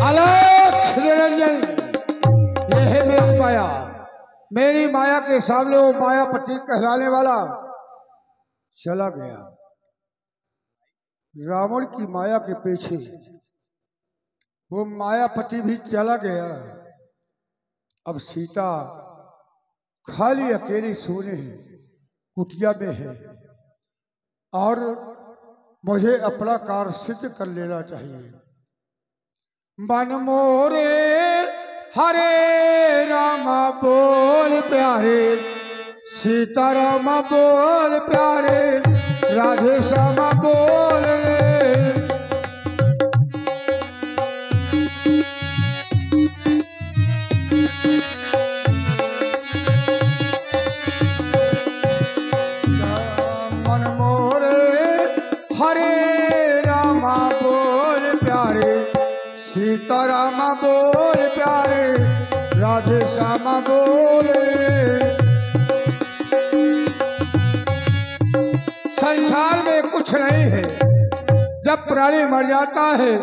आलोक निरंजन, ये है मेरी माया। मेरी माया के सामने वो मायापति कहलाने वाला चला गया। रावण की माया के पीछे वो मायापति भी चला गया। अब सीता खाली अकेली सोने कुटिया में है और मुझे अपना कार्य सिद्ध कर लेना चाहिए। मन मोरे हरे रामा बोल प्यारे, सीता रामा बोल प्यारे, राधे श्यामा बोल रे। मन मोरे हरे रामा बोल प्यारे, सीता रामा बोल प्यारे, राधे श्यामा बोल रे। संसार में कुछ नहीं है, जब प्राणी मर जाता है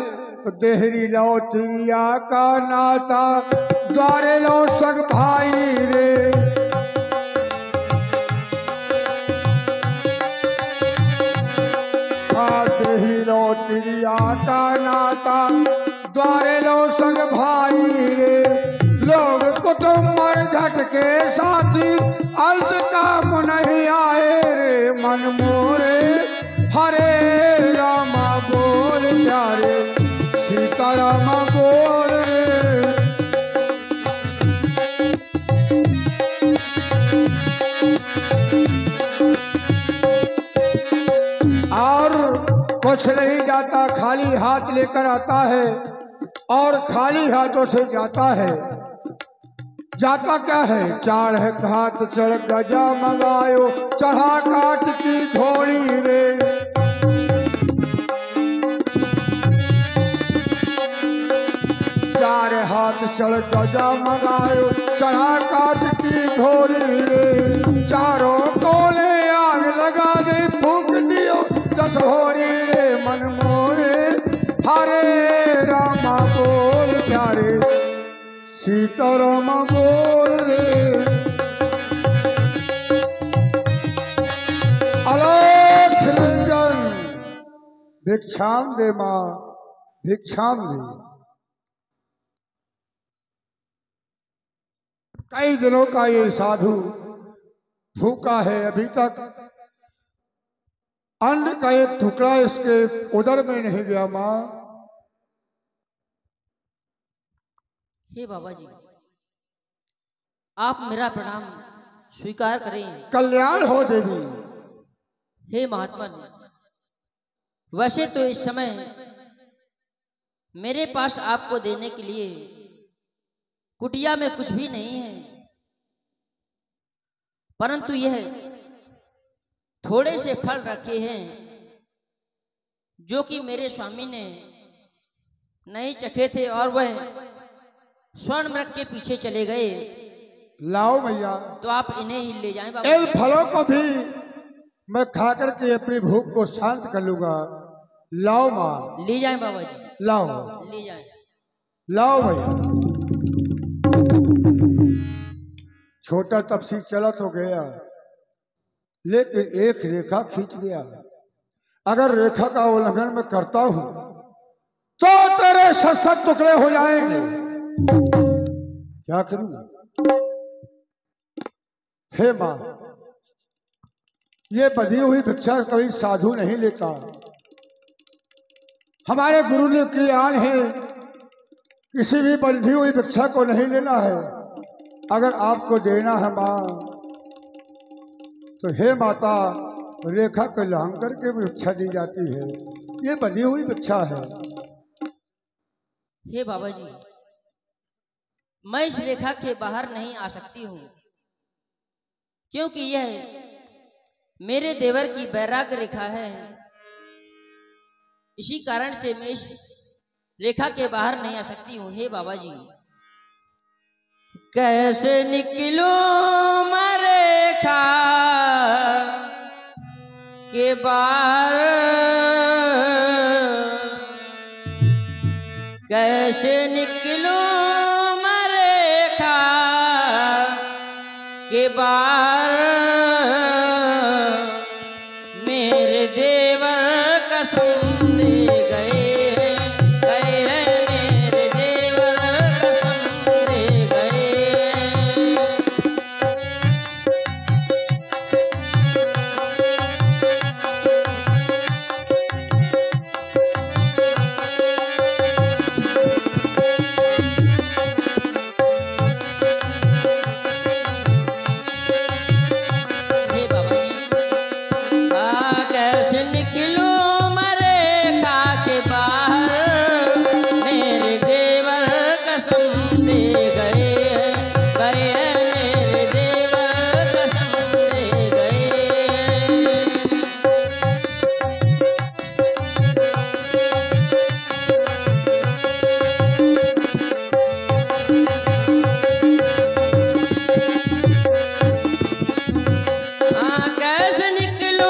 तो देहरी लो तिरिया का नाता, द्वारे लो सग भाई रे। देहरी लो तिरिया का नाता, द्वारे लो सग भाई रे। लोग कुटुंब मर झटके साथी, अंत काम नहीं आए रे। मन मोरे हरे रामा बोल प्यारे, सीता रामा बोल रे। और कुछ नहीं जाता, खाली हाथ लेकर आता है और खाली हाथों से जाता है। जाता क्या है? चार है हाथ चढ़ गजा मंगायो, चढ़ा काट की घोड़ी रे। चार हाथ चढ़ गजा मंगायो, चढ़ा काट की घोड़ी रे। चारों कोले आग लगा दे, फूंक दियो दसहोरी रे। मन मोरे हरे रामा बोल प्यारे, सीता रामा बोल रे। आलोक निरंजन, भिक्षाम दे माँ, भिक्षाम दे। कई दिनों का ये साधु भूखा है, अभी तक अन्न का एक टुकड़ा इसके उदर में नहीं गया। माँ, हे बाबा जी, आप मेरा प्रणाम स्वीकार करें। कल्याण हो देवी। हे महात्मा, वैसे तो इस समय मेरे पास आपको देने के लिए कुटिया में कुछ भी नहीं है, परंतु यह थोड़े से फल रखे हैं जो कि मेरे स्वामी ने नहीं चखे थे और वह स्वर्ण मृग के पीछे चले गए। लाओ भैया, तो आप इन्हें ही ले जाएं बाबा। इन फलों को भी मैं खाकर के अपनी भूख को शांत कर लूंगा। लाओ माँ, ले जाएं बाबा जी, लाओ, ले जाएं। लाओ भैया। छोटा तपसी चला तो गया, लेकिन एक रेखा खींच गया। अगर रेखा का उल्लंघन मैं करता हूं तो तेरे सत टुकड़े हो जाएंगे। क्या करूं? हे मां, ये बधी हुई भिक्षा कभी साधु नहीं लेता। हमारे गुरु ने की आन है, किसी भी बंधी हुई भिक्षा को नहीं लेना है। अगर आपको देना है मां, तो हे माता, रेखा को लांघ करके भिक्षा दी जाती है। ये बंधी हुई भिक्षा है। हे बाबा जी, मैं इस रेखा के बाहर नहीं आ सकती हूँ, क्योंकि यह मेरे देवर की बैराग रेखा है। इसी कारण से मैं इस रेखा के बाहर नहीं आ सकती हूँ। हे बाबा जी, कैसे निकलूं मैं रेखा के बाहर, कैसे निकलूं मरेखा के बार, मेरे देवर कसम दे गए, मेरे देवर कसम दे गए। कैसे निकलूं मरेखा के बाहर, मेरे देवर कसम दे गए, मेरे देवर कसम दे गए। कैसे निकलूं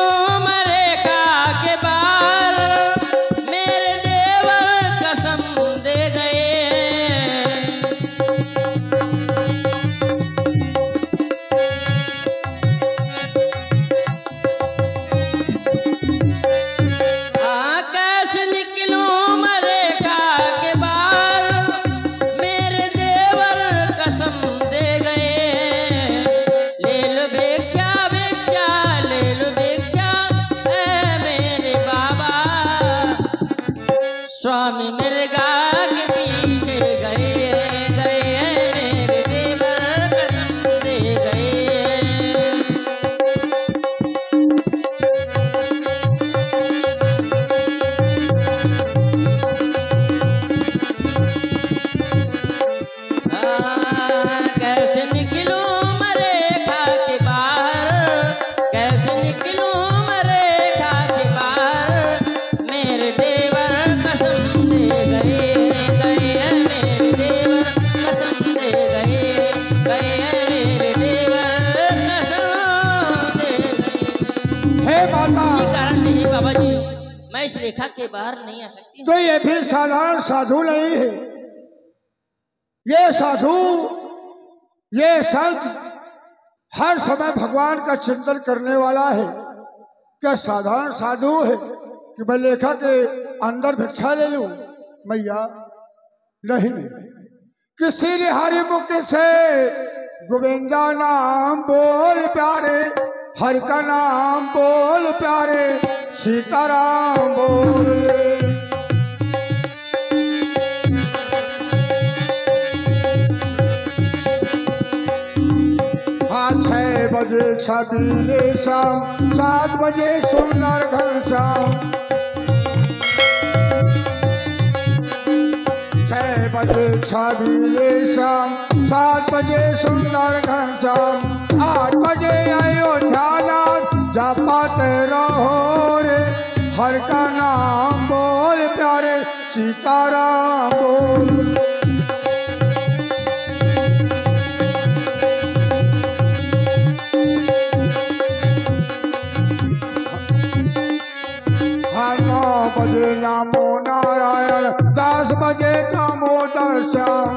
स्वामी मृगा के पीछे गए, मेरे देवर कसम दे गए। कैसे निकलूं मरेखा के बाहर, कैसे निकलूं मरेखा के बाहर, मेरे देवर कसम दे गए, मेरे देवर कसम दे गए, मेरे देवर कसम दे गए। हे माता, इसी कारण से ही बाबा जी मैं इस रेखा के बाहर नहीं आ सकती। तो ये भी साधारण साधु नहीं है, ये साधु, ये संत हर समय भगवान का चिंतन करने वाला है। क्या साधारण साधु है कि मैं लेखा के अंदर भिक्षा ले लूं? मैया नहीं, किसी ने हरि मुख से गोविंदा नाम बोल प्यारे, हरि का नाम बोल प्यारे, सीताराम बोल ले। हाँ 6 बजे छबीले शाम, 7 बजे सुंदर घनश्याम, 6 बजे छबीले शाम, 7 बजे सुंदर घनश्याम, 8 बजे अयोध्या नाथ जपते रहो रे, हर का नाम बोल प्यारे, सीताराम बोल। हाँ 9 बजे नमो नारायण, 10 बजे दामोदर श्याम,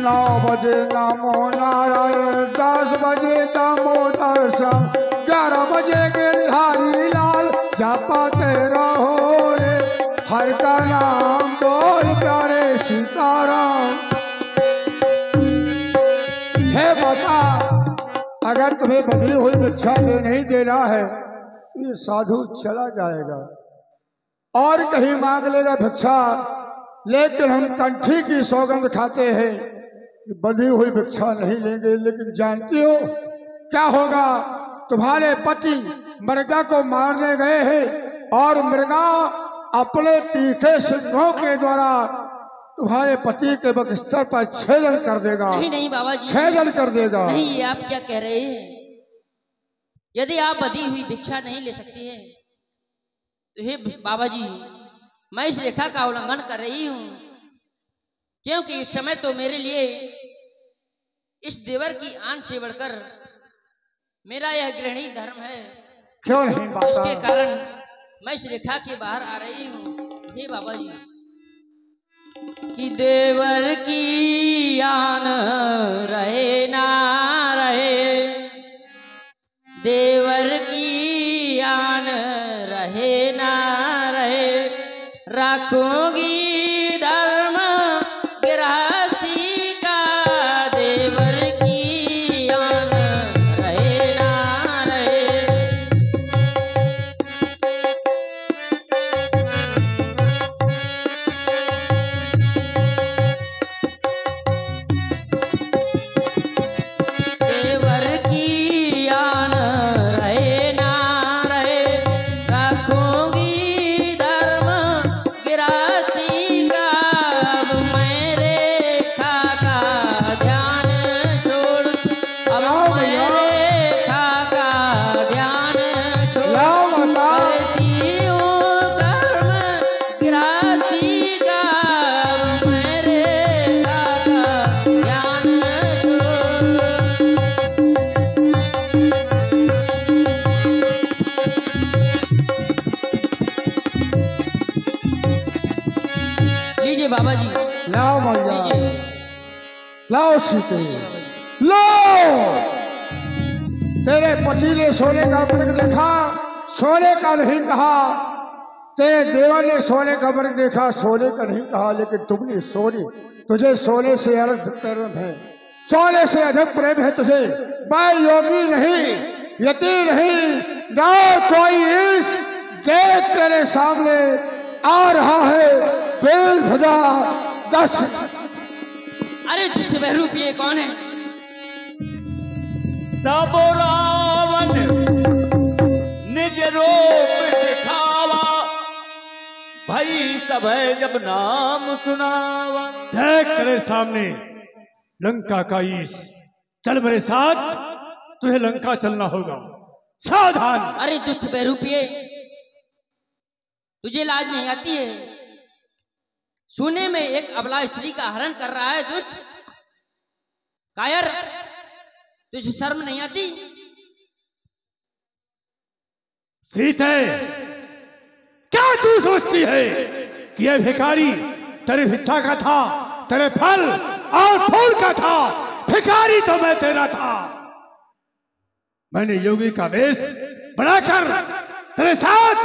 9 बजे नमो नारायण, 10 बजे दामोदर श्याम, 11 बजे गिरधारी लाल जपते रहो रे, हर का नाम बोल प्यारे, सीताराम। हे माता, अगर तुम्हें बधी हुई भिक्षा दे नहीं देना है तो ये साधु चला जाएगा और कहीं मांग लेगा भिक्षा, लेकिन हम कंठी की सौगंध खाते हैं कि बधी हुई भिक्षा नहीं लेंगे। लेकिन जानती हो क्या होगा? तुम्हारे पति मृगा को मारने गए हैं और मृगा अपने तीखे सिंहों के द्वारा तुम्हारे पति के बस्तर पर छेदन कर देगा। नहीं नहीं बाबा जी, छेदन कर देगा। नहीं, ये आप क्या कह रहे हैं? यदि आप बधी हुई भिक्षा नहीं ले सकती हैं तो हे बाबा जी, मैं इस रेखा का उल्लंघन कर रही हूं, क्योंकि इस समय तो मेरे लिए इस देवर की आन से बढ़कर मेरा यह गृहिणी धर्म है। क्यों नहीं माता? इसके कारण मैं इस रेखा के बाहर आ रही हूँ। हे बाबा जी कि देवर की आन रहे ना रहे, देवर की आन रहे ना रहे, रखूंगी धर्म गृहस्थी का, देवर की आन रहे ना रहे। देवर की आन रहे ना रहे, रखूंगी धर्म गृहस्थी का, अब मैं रेखा का ध्यान छोड़, अब मैं रेखा का ध्यान छोड़, लाओ माता। करती हूँ कर्म गृहस्थी का, अब मैं रेखा का ध्यान छोड़। लीजिए बाबा जी, लाओ मैया, लीजिए। लाओ सीते, लो। तेरे पति ने सोने का वर्ग देखा, सोने का नहीं कहा। तेरे देवर ने सोने का वर्ग देखा, सोने का नहीं कहा। लेकिन तुमने सोने, तुझे सोने से अलग प्रेम है, सोने से अधिक प्रेम है तुझे। मैं योगी नहीं, यति नहीं, ना कोई इस देख तेरे सामने आ रहा है बेल भजा 10। अरे दुष्ट बहरूप ये कौन है? तब रावण निज रूप दिखावा, भई सब जब नाम सुनावा। देख तेरे सामने लंका का ईश, चल मेरे साथ, तुझे लंका चलना होगा, सावधान। अरे दुष्ट बहरूप ये, तुझे लाज नहीं आती है? सोने में एक अबला स्त्री का हरण कर रहा है दुष्ट कायर, तुझे शर्म नहीं आती? सीते, क्या तू सोचती है कि यह भिखारी तेरी भिक्षा का था, तेरे फल और फूल का था? भिखारी तो मैं तेरा था। मैंने योगी का वेश बनाकर तेरे साथ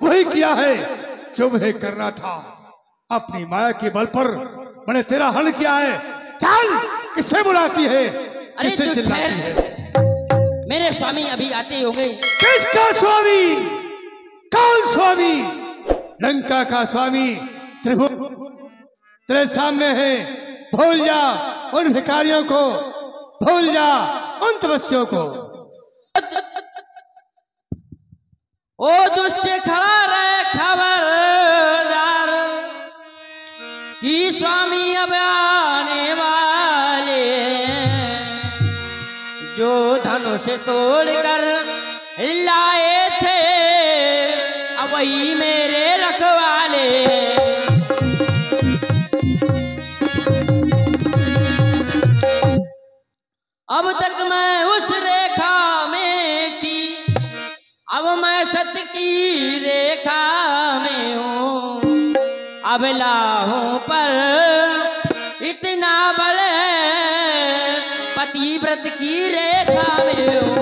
वही किया है जो मुझे करना था। अपनी माया के बल पर मैंने तेरा हल किया है। चल, किससे बुलाती है, अरे किससे तू चिल्लाती ठहर, है? मेरे स्वामी अभी आते होंगे। किसका स्वामी? कौन स्वामी? लंका का स्वामी त्रिभुवन तेरे सामने है। भूल जा उन भिखारियों को, भूल जा उन तपस्वियों को। ओ दुष्ट खड़ा रहे खबरदार, कि स्वामी अब आने वाले हैं, जो धनुष तोड़कर लाए थे अब वही मेरे रखवाले। अब तक मैं उस रेखा में थी, अब मैं सत्य की रेखा में हूँ। अब लाहूं पर इतना बल है, पतिव्रत की रेखा में हूँ।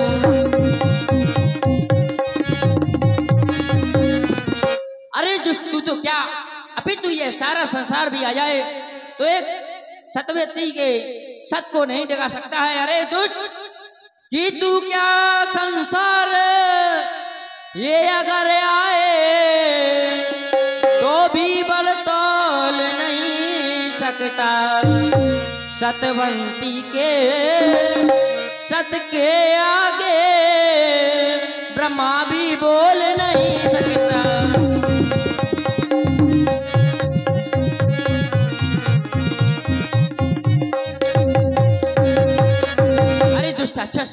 अरे दुष्ट, तू तो क्या, अभी तू ये सारा संसार भी आ जाए तो एक सतव्यक्ति के सत को नहीं डगा सकता है। अरे दुष्ट, कि तू क्या संसार ये अगर आए तो भी बल तोल नहीं सकता। सतवंती के सत के आगे ब्रह्मा भी बोल नहीं सकता। अरे दुष्ट, अच्छा,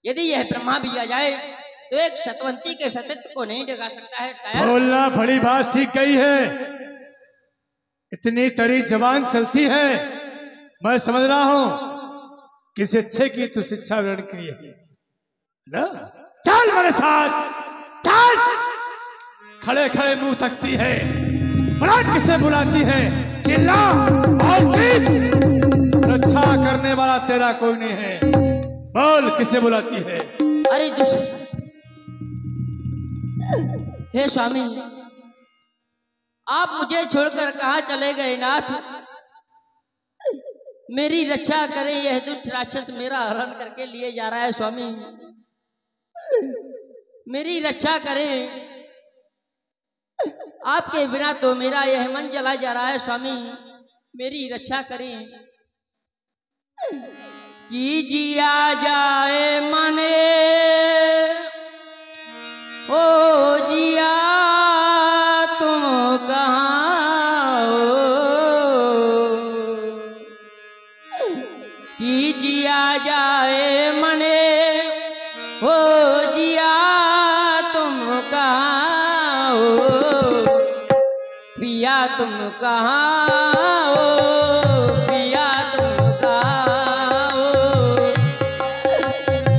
यदि यह ब्रह्मा भी आ जाए तो एक सतवंती के सतित्व को नहीं डगा सकता है। कायर, बोलना बड़ी बात सीख गई है, इतनी तरी जबान चलती है। मैं समझ रहा हूं किसी अच्छे की तू शिक्षा ग्रहण की है ना। चल मेरे साथ, चल। खड़े खड़े मुंह तकती है, बुला किसे बुलाती है? चिल्ला और चीख। रक्षा करने वाला तेरा कोई नहीं है, बोल किसे बुलाती है? अरे दुष्ट, हे स्वामी, आप मुझे छोड़कर कहाँ चले गए नाथ? मेरी रक्षा करें, यह दुष्ट राक्षस मेरा हरण करके लिए जा रहा है स्वामी। मेरी रक्षा करें, आपके बिना तो मेरा यह मन जला जा रहा है स्वामी। मेरी रक्षा करें। कि जिया जाए मने ओ जिया तुम कहाँ हो? कि जिया जाए मने ओ जिया तुम कहाँ हो? पिया तुम कहाँ हो? पिया तुम कहाँ हो?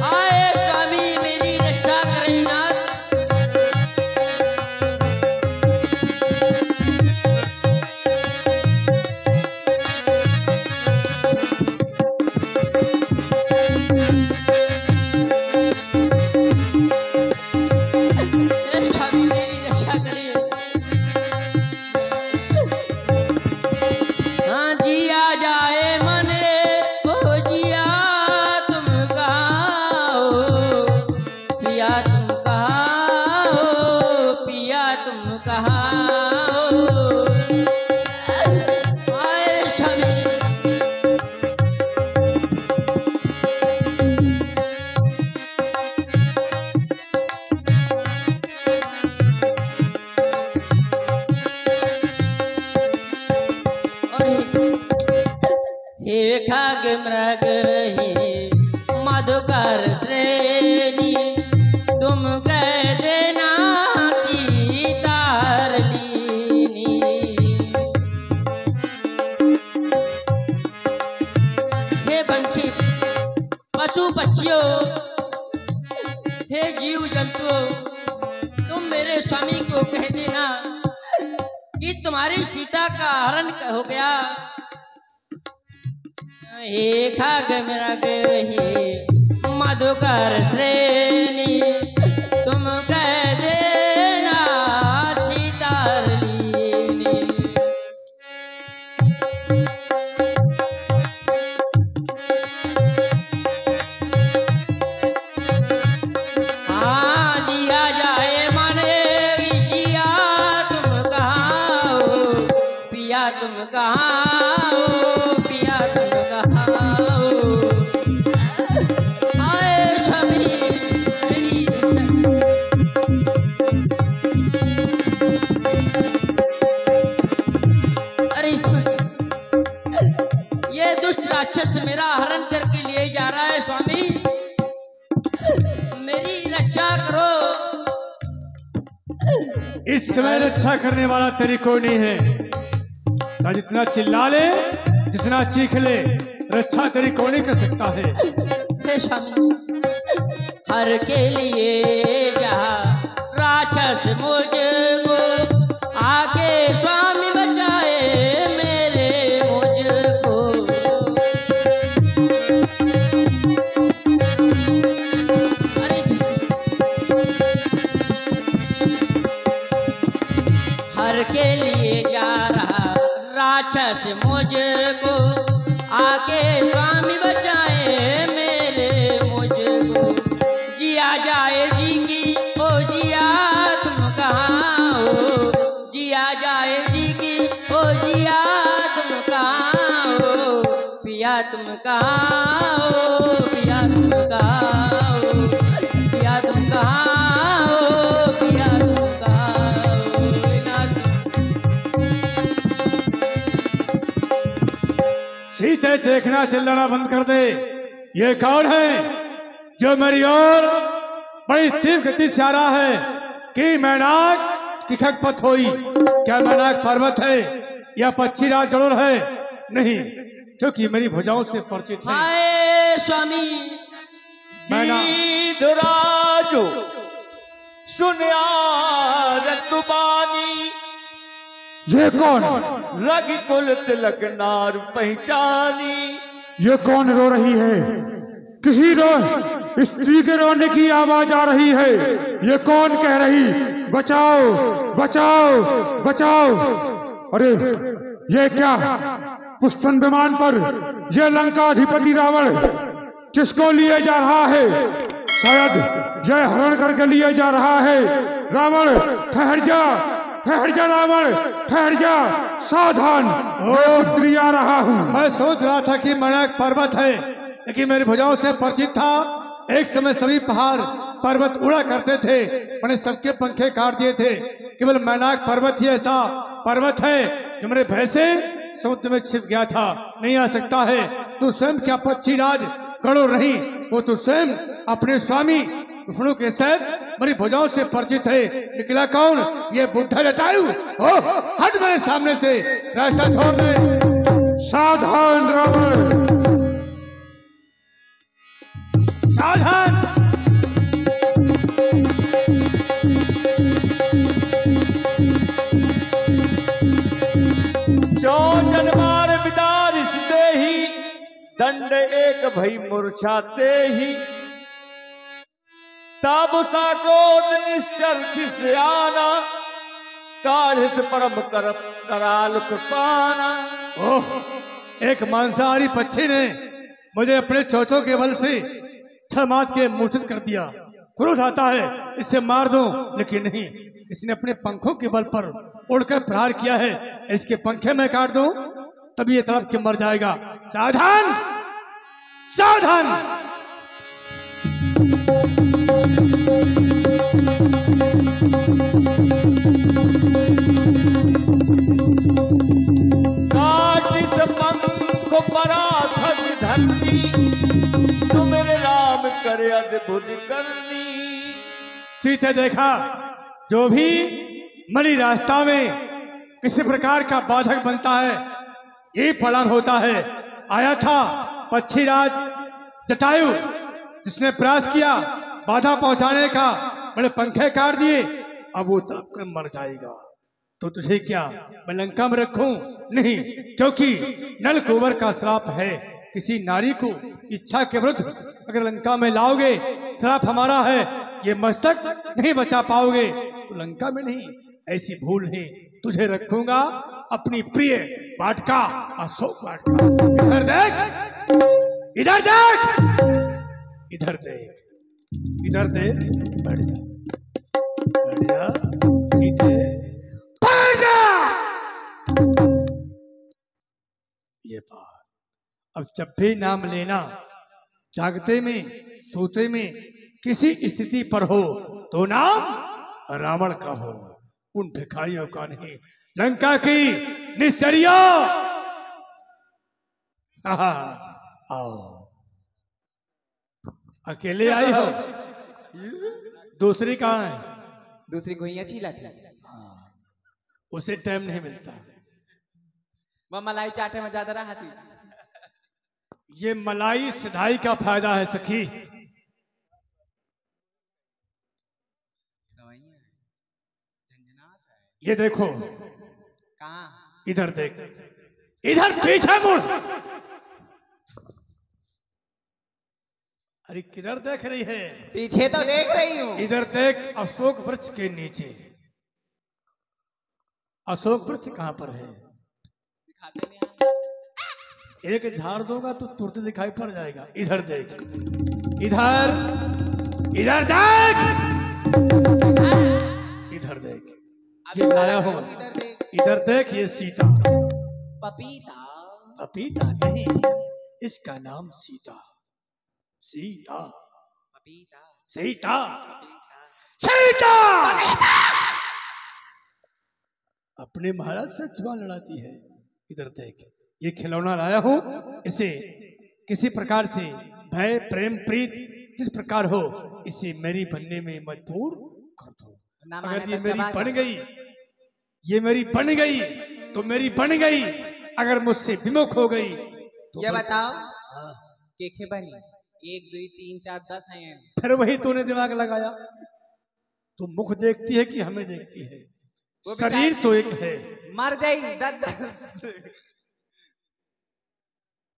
आए स्वामी मेरी रक्षा करें नाथ। स्वामी मेरी रक्षा करिए। हाँ जिया जाए मने ओ जिया तुम कहाँ हो? पिया तुम कहाँ हो? पिया तुम कहाँ हो? आए स्वामी हे खग मृग हे मधुकर श्रेणी, तुम कह देना सीतार लीनी। हे बनके पशु पक्षियों, हे जीव जंतुओं, तुम मेरे स्वामी को कह देना कि तुम्हारी सीता का हरण हो गया। हे खग मृग हे मधुकर श्रेणी, तुम कह देना सीतार लीनी। हाँ जिया जाए मने जिया तुम कहाँ हो? पिया तुम कहाँ हो? पिया तुम कहाँ हो? आए स्वामी मेरी रक्षा। अरे ये दुष्ट राक्षस मेरा हरण करके लिए जा रहा है स्वामी। मेरी रक्षा करो। इस समय रक्षा करने वाला तेरी कोई नहीं है। तो जितना चिल्ला ले, जितना चीख ले, रक्षा तेरी कोई नहीं कर सकता है। हे स्वामी, हर के लिए जहाँ राक्षस मुझको, आके स्वामी बचाए मेरे मुझको। अरे हर के लिए जा रहा राक्षस मुझको, आके स्वामी बचाए मेरे मुझको। जिया जाए जी की ओ जिया तुम कहाँ हो? जिया जाए जी की ओ जिया तुम कहाँ हो? पिया तुम कहाँ हो? पिया तुम कहाँ हो? पिया तुम कहाँ हो? पिया तुम कहाँ हो? नाथ सीते देखना चिल्लाना बंद कर दे। ये कौन है जो मेरी ओर बड़ी तीव्र गति से आ रहा है? कि मैनाक की खगपथ होई? क्या मैनाक पर्वत है या पक्षीराज गरुड़ है? नहीं, क्योंकि मेरी भुजाओं से परिचित है। हाय स्वामी मैनाक गिरिधराजो सुनिया रतुबानी, ये कौन? रग कुल तिलक नार पहचानी। ये कौन रो रही है? किसी स्त्री के रोने की आवाज आ रही है। ये कौन कह रही बचाओ बचाओ बचाओ? अरे ये क्या? पुष्पन विमान पर यह लंका अधिपति रावण किसको लिए जा रहा है? शायद यह हरण करके लिए जा रहा है। रावण ठहर जा रावण, ठहर जा, सावधान, मैं पुत्री आ रहा हूँ। मैं सोच रहा था कि मैनाक पर्वत है, लेकिन मेरी भुजाओं से परिचित था। एक समय सभी पहाड़ पर्वत उड़ा करते थे, मैंने सबके पंखे काट दिए थे। केवल मैनाक पर्वत ही ऐसा पर्वत है जो मेरे भय से समुद्र में छिप गया था, नहीं आ सकता है। तू स्वयं क्या पक्षीराज गरुड़ नहीं, वो तू स्वयं अपने स्वामी विष्णु के साथ मेरी भुजाओं से परिचित है। निकला कौन? ये बुढ़ा जटायु। हट मेरे सामने से, रास्ता छोड़ दे। सावधान रावण, सावधान। चौचन मार बिदारिश दे ही, दंड एक भई मूर्छाते ही। तब सा क्रोध निश्चल खिसियाना, काढ़िस परम कर कराल कृपाना। ओह, एक मांसाहारी पक्षी ने मुझे अपने चोचों के बल से छमात के मूर्छित कर दिया। क्रोध आता है इसे मार दूं, लेकिन नहीं, इसने अपने पंखों के बल पर उड़कर प्रहार किया है। इसके पंखे में काट दूं तभी ये तड़प के मर जाएगा। सावधान सावधान। काटिस पंख पराखग धरती, सुमिर राम कर अद्भुत करनी। सीते देखा, जो भी मणि रास्ता में किसी प्रकार का बाधक बनता है, यही परिणाम होता है। आया था पक्षीराज जटायु, जिसने प्रयास किया बाधा पहुंचाने का, मैंने पंखे काट दिए, अब वो तड़प कर मर जाएगा। तो तुझे क्या मैं लंका में रखूं? नहीं, क्योंकि नल कुंवर का श्राप है। किसी नारी को इच्छा के विरुद्ध अगर लंका में लाओगे, श्राप हमारा है, ये मस्तक नहीं बचा पाओगे। तो लंका में नहीं, ऐसी भूल नहीं, तुझे रखूंगा अपनी प्रिय वाटिका, अशोक वाटिका। इधर देख, इधर देख, इधर देख, इधर देख। बैठ जा, बैठ जा सीते, बैठ जा। ये बात अब जब भी नाम लेना, जागते में सोते में किसी स्थिति पर हो, तो नाम रावण का हो, उन भिखारियों का नहीं। लंका की निश्चर्या। आओ, अकेले आई हो? दूसरी कहाँ है? दूसरी घुइयां छीला थी। उसे टाइम नहीं मिलता। वह मलाई चाटे में ज्यादा रहा थी। ये मलाई सिधाई का फायदा है सखी। ये देखो, कहाँ? इधर देख, इधर पीछे मुड़। अरे किधर देख रही है? पीछे तो देख रही हूँ। इधर देख, अशोक वृक्ष के नीचे। अशोक वृक्ष कहाँ पर है? दिखाते नहीं। एक झाड़ दूंगा तो तुरंत दिखाई पड़ जाएगा। इधर देख, इधर, इधर देख, इधर देख। ये लाया हूं, इधर देख। इधर देख, ये सीता। पपीता। पपीता नहीं, इसका नाम सीता। सीता, पपीता। सीता, सीता। अपने महाराज से जुबान लड़ाती है। इधर देख, ये खिलौना लाया हूं, इसे किसी प्रकार से भय प्रेम प्रीत जिस प्रकार हो, इसे मेरी बनने में मजबूर कर दो। अगर ये मेरी बन गई, ये मेरी बन गई तो मेरी बन गई। अगर मुझसे विमुख हो गई तो ये बताओ, केखे बनी 1 2 3 4 10 हैं। फिर वही तूने दिमाग लगाया। तो मुख देखती है कि हमें देखती है? वो शरीर तो एक है, मर जाई दद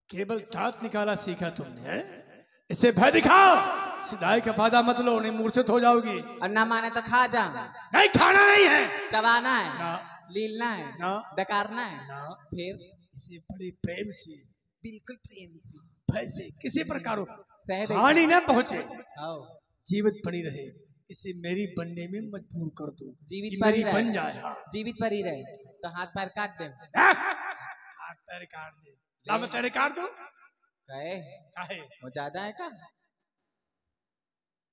केवल दांत निकाला सीखा तुमने है? इसे भय दिखाओ, सिधाई का फायदा मत लो, नहीं मूर्छित हो जाओगी। और ना माने तो खा जा, नहीं, खाना नहीं है। चबाना है, ना, लीलना है, ना, डकारना है, ना, फिर इसे बड़े प्रेम से, बिल्कुल प्रेम से भय से, किसी प्रकार सह दे। हानि न पहुंचे, आओ जीवित बनी रहे, इसे मेरी बनने में मजबूर कर दो, जीवित कि परी मेरी बन रहे, जाए। हाँ। जीवित परी रहे तो हाथ पैर काट दे। हाथ पैर काट दे, ला मैं तेरे काट दूं? कहे काहे? वो ज्यादा है का?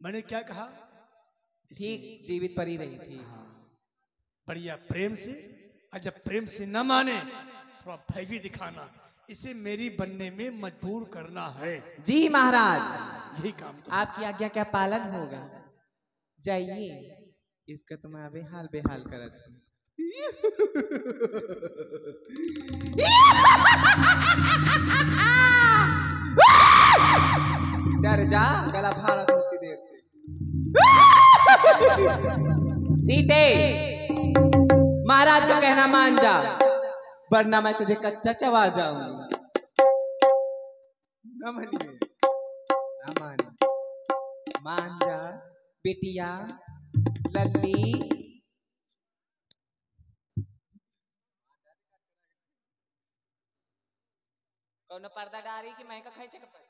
मैंने क्या कहा? ठीक, जीवित परी रही, ठीक। बढ़िया प्रेम से, और जब प्रेम से न माने थोड़ा भय भी दिखाना, इसे मेरी बनने में मजबूर करना है। जी महाराज, यही काम तो। आपकी आज्ञा का पालन होगा। जाइए, इसका तो मैं अभी हाल बेहाल करत हूँ। डर जा, गला फाड़ा थोड़ी देर से। सीते, महाराज का कहना मान जा, वरना मैं तुझे कच्चा चबा जाऊंगी। न मानिए, न मानिए, मान जा बेटिया लल्ली। कौन पर्दा डारी कि मैं का खींचे के पड़े?